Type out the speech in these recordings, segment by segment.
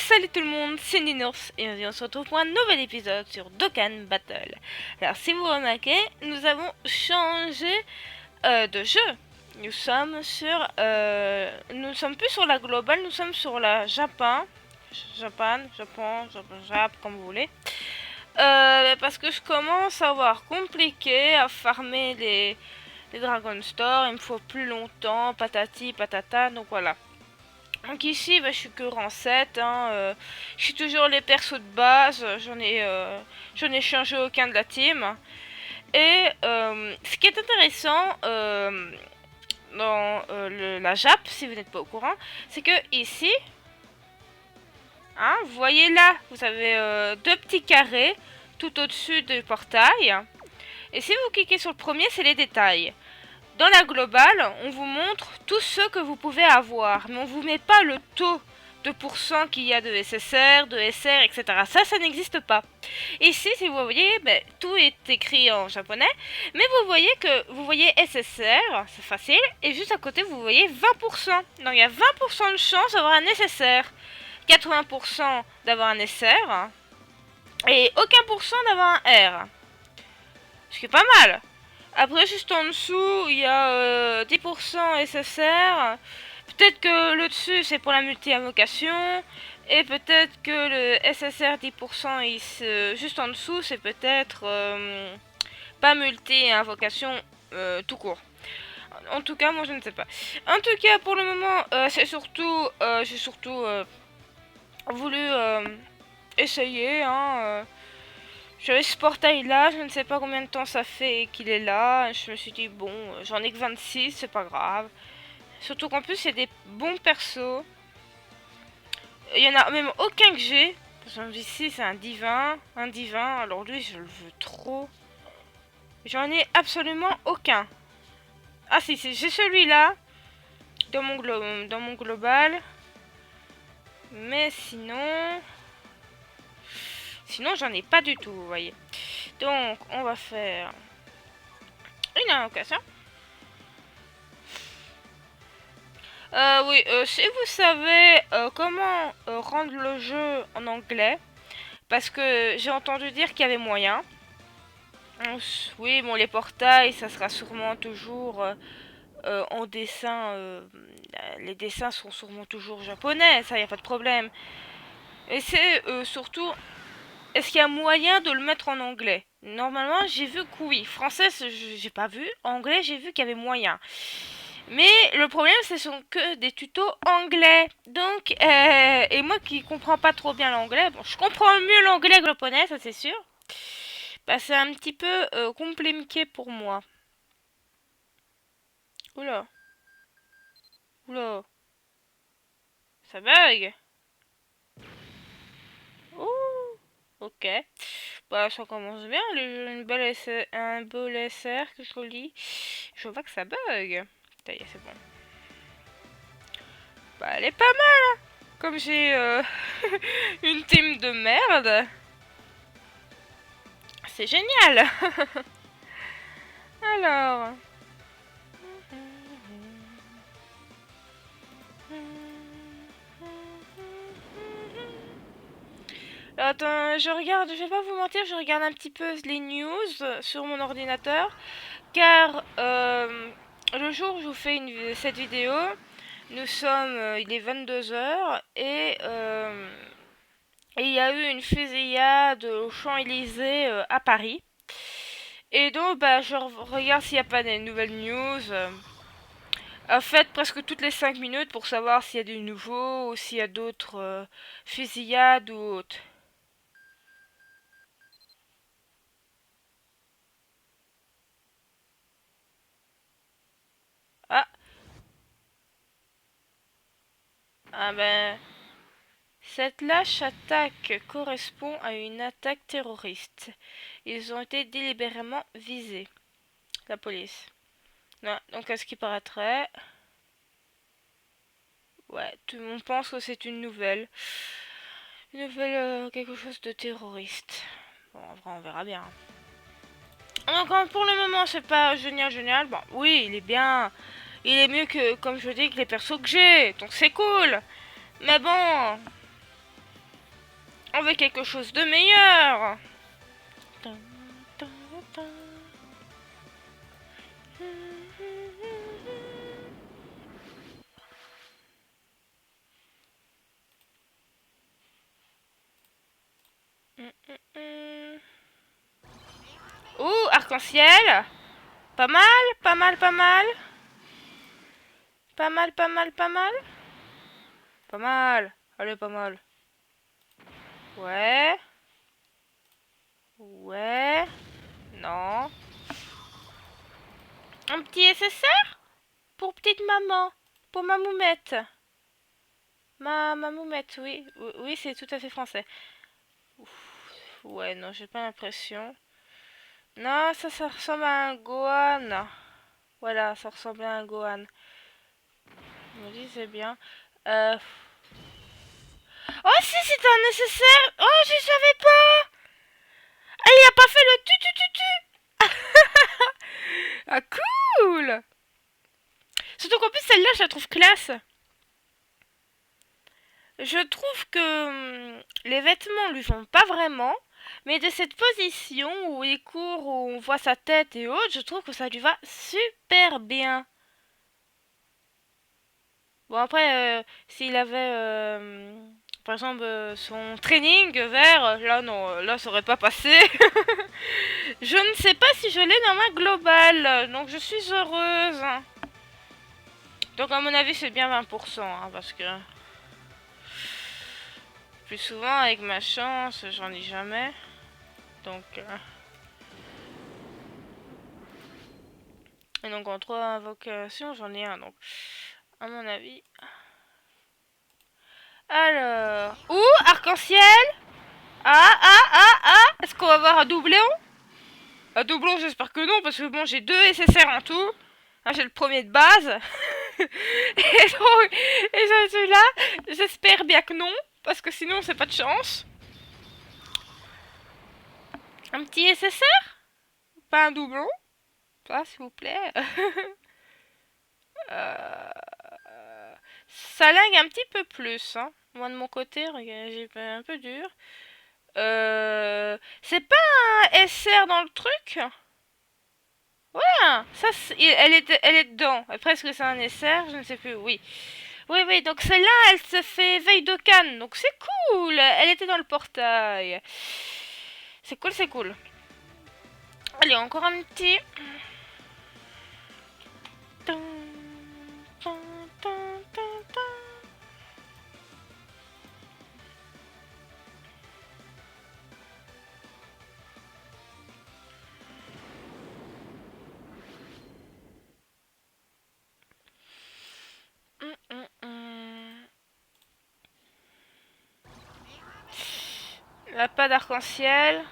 Salut tout le monde, c'est Ninours et on se retrouve pour un nouvel épisode sur Dokkan Battle. Alors si vous remarquez, nous avons changé de jeu. Nous sommes plus sur la globale, nous sommes sur la Japon, comme vous voulez. Parce que je commence à avoir compliqué à farmer les Dragon Store, il me faut plus longtemps, patati patata, donc voilà. Donc ici, je suis que rang 7, je suis toujours les persos de base, j'en ai changé aucun de la team. Et ce qui est intéressant dans la Jap, si vous n'êtes pas au courant, c'est que ici, vous voyez là, vous avez deux petits carrés tout au-dessus du portail. Et si vous cliquez sur le premier, c'est les détails. Dans la globale, on vous montre tous ceux que vous pouvez avoir, mais on vous met pas le taux de pourcent qu'il y a de SSR, de SR, etc. Ça n'existe pas. Ici, si vous voyez, tout est écrit en japonais, mais vous voyez SSR, c'est facile, et juste à côté, vous voyez 20%. Donc il y a 20% de chance d'avoir un SSR, 80% d'avoir un SR, et aucun pourcent d'avoir un R. Ce qui est pas mal. Après, juste en dessous, il y a 10% SSR. Peut-être que le dessus, c'est pour la multi-invocation. Et peut-être que le SSR 10%, juste en dessous, c'est peut-être pas multi-invocation tout court. En tout cas, moi, je ne sais pas. En tout cas, pour le moment, j'ai surtout voulu essayer, j'avais ce portail là, je ne sais pas combien de temps ça fait qu'il est là. Je me suis dit, bon, j'en ai que 26, c'est pas grave. Surtout qu'en plus, il y a des bons persos. Il y en a même aucun que j'ai. Par exemple, ici, c'est un divin. Alors lui, je le veux trop. J'en ai absolument aucun. Ah si, j'ai celui-là. Dans mon global. Mais sinon... Sinon, j'en ai pas du tout, vous voyez. Donc, on va faire une invocation. Oui, si vous savez comment rendre le jeu en anglais, parce que j'ai entendu dire qu'il y avait moyen. Oui, bon, les portails, ça sera sûrement toujours en dessin. Les dessins sont sûrement toujours japonais, ça, y a pas de problème. Et c'est surtout, est-ce qu'il y a moyen de le mettre en anglais? Normalement, j'ai vu que oui. Français, j'ai pas vu. Anglais, j'ai vu qu'il y avait moyen. Mais le problème, ce sont que des tutos anglais. Donc, et moi qui comprends pas trop bien l'anglais, bon, je comprends mieux l'anglais que le japonais, ça c'est sûr. Bah, c'est un petit peu compliqué pour moi. Oula, oula, ça bug. Ouh, ok. Bah, ça commence bien, un beau SR que je lis. Je vois que ça bug. Ça y est, c'est bon. Bah, elle est pas mal, hein. Comme j'ai une team de merde. C'est génial. Alors. Attends, je vais pas vous mentir, je regarde un petit peu les news sur mon ordinateur. Car le jour où je vous fais cette vidéo, il est 22 h et il y a eu une fusillade aux Champs-Élysées à Paris. Et donc, je regarde s'il n'y a pas des nouvelles news. En fait, presque toutes les 5 minutes pour savoir s'il y a du nouveau ou s'il y a d'autres fusillades ou autres. Ah, ben, cette lâche attaque correspond à une attaque terroriste. Ils ont été délibérément visés. La police. Non, donc à ce qui paraîtrait... Ouais, tout le monde pense que c'est une nouvelle. Une nouvelle, quelque chose de terroriste. Bon, en vrai, on verra bien. Donc, pour le moment, c'est pas génial. Bon, oui, il est bien. Il est mieux que, comme je dis, que les persos que j'ai. Donc, c'est cool. Mais bon... On veut quelque chose de meilleur. Ouh, arc-en-ciel. Pas mal, pas mal, pas mal. Pas mal, pas mal, pas mal. Pas mal. Allez, pas mal. Ouais. Ouais. Non. Un petit SSR pour petite maman. Pour ma moumette. Ma moumette, oui. Oui, c'est tout à fait français. Ouf. Ouais, non, j'ai pas l'impression. Non, ça ressemble à un Gohan. Voilà, ça ressemble à un Gohan. Je me disais bien. Oh si, c'est un nécessaire. Oh, je savais pas. Ah, il a pas fait le tu. Ah, cool. Surtout qu'en plus, celle-là, je la trouve classe. Je trouve que les vêtements lui vont pas vraiment. Mais de cette position où il court, où on voit sa tête et autres, je trouve que ça lui va super bien. Bon après, s'il avait, par exemple, son training vert, là non, là ça aurait pas passé. Je ne sais pas si je l'ai dans ma globale, donc je suis heureuse. Donc à mon avis c'est bien 20%, hein, parce que plus souvent avec ma chance, j'en ai jamais. Donc... Et donc en 3 invocations, j'en ai un, donc à mon avis... Alors... Ouh, arc-en-ciel. Est-ce qu'on va avoir un doublon? Un doublon, j'espère que non, parce que bon, j'ai 2 SSR en tout. Hein, j'ai le premier de base. et donc, et celui-là, j'espère bien que non, parce que sinon, c'est pas de chance. Un petit SSR? Pas un doublon? Pas, s'il vous plaît. euh... Ça lag un petit peu plus, hein. Moi, de mon côté, regarde, j'ai un peu dur. C'est pas un SR dans le truc? Ouais, ça, elle est dedans. Après, est-ce que c'est un SR? Je ne sais plus. Oui. Oui, oui, donc celle-là, elle se fait veille de Cannes. Donc c'est cool. Elle était dans le portail. C'est cool, c'est cool. Allez, encore un petit. La pas d'arc-en-ciel.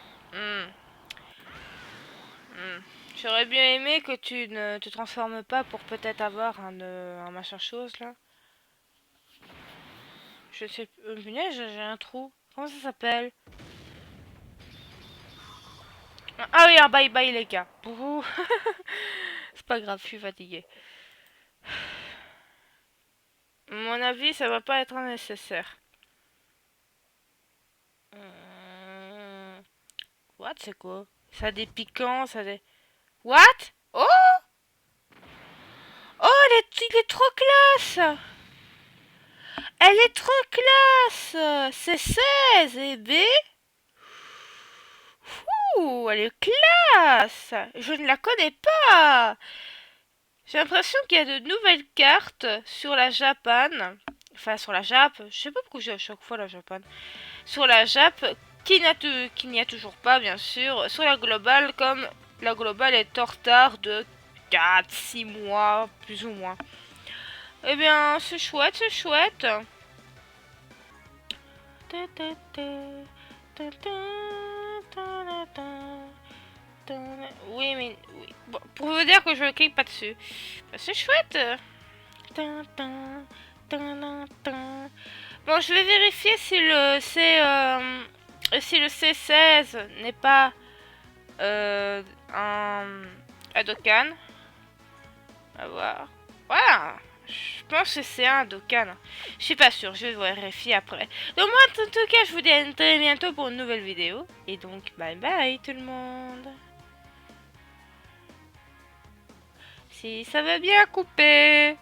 J'aurais bien aimé que tu ne te transformes pas pour peut-être avoir un machin chose là. Je sais plus. Punaise, j'ai un trou. Comment ça s'appelle? Ah oui, un bye bye les gars. Bouh. C'est pas grave, je suis fatiguée. À mon avis, ça va pas être nécessaire. What, c'est quoi? Ça a des piquants, ça a des... What? Oh! Oh, il est trop classe! Elle est trop classe! C'est 16 et B? Ouh, elle est classe! Je ne la connais pas! J'ai l'impression qu'il y a de nouvelles cartes sur la Japan. Enfin, sur la Jap. Je sais pas pourquoi j'ai à chaque fois la Japan. Sur la Jap, qu'il n'y a toujours pas, bien sûr. Sur la globale, comme la globale est en retard de 4-6 mois, plus ou moins. Eh bien, c'est chouette, c'est chouette. Oui, mais oui. Bon, pour vous dire que je clique pas dessus. Bah, c'est chouette. Bon, je vais vérifier si si le C16 n'est pas un Hadoken. On va voir. Voilà. Je pense que c'est un Dokkan. Je suis pas sûre, je vais vérifier après. Donc moi, en tout cas, je vous dis à très bientôt pour une nouvelle vidéo. Et donc, bye bye tout le monde. Si ça va bien couper.